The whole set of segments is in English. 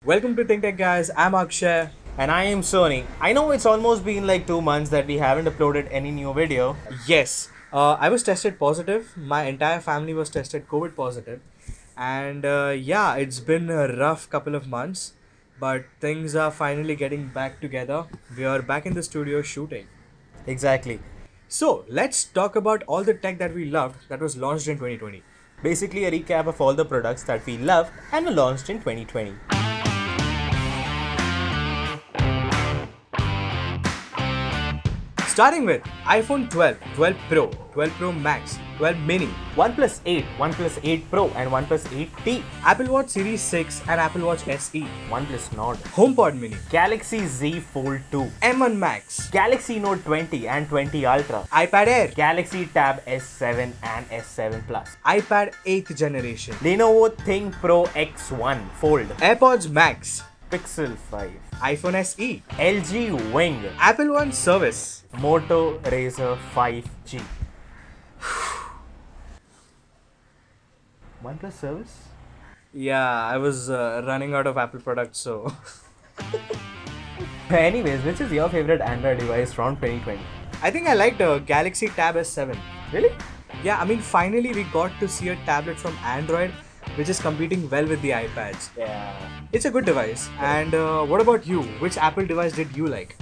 Welcome to Think Tech guys, I'm Akshay. And I am Sony. I know it's almost been like 2 months that we haven't uploaded any new video. Yes, I was tested positive. My entire family was tested COVID positive. And yeah, it's been a rough couple of months. But things are finally getting back together. We are back in the studio shooting. Exactly. So let's talk about all the tech that we loved that was launched in 2020. Basically a recap of all the products that we loved and were launched in 2020. Starting with iPhone 12, 12 Pro, 12 Pro Max, 12 Mini, OnePlus 8, OnePlus 8 Pro and OnePlus 8T, Apple Watch Series 6 and Apple Watch SE, OnePlus Nord, HomePod Mini, Galaxy Z Fold 2, M1 Max, Galaxy Note 20 and 20 Ultra, iPad Air, Galaxy Tab S7 and S7 Plus, iPad 8th generation, Lenovo ThinkPro X1 Fold, AirPods Max, Pixel 5, iPhone SE, LG Wing, Apple One Service, Moto Razr 5G. OnePlus service? Yeah, I was running out of Apple products, so Anyways, which is your favorite Android device from 2020? I think I liked Galaxy Tab S7. Really? Yeah, I mean finally we got to see a tablet from Android which is competing well with the iPads. Yeah. It's a good device. And what about you? Which Apple device did you like?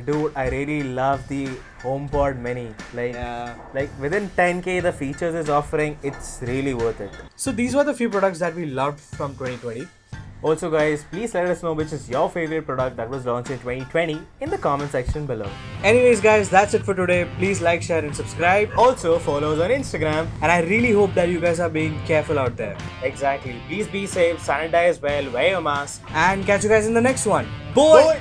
Dude, I really love the HomePod Mini. Like within 10k the features it's offering, it's really worth it. So these were the few products that we loved from 2020. Also guys, please let us know which is your favorite product that was launched in 2020 in the comment section below. Anyways guys, that's it for today. Please like, share and subscribe. Also follow us on Instagram. And I really hope that you guys are being careful out there. Exactly. Please be safe, sanitize well, wear your mask. And catch you guys in the next one. Boy!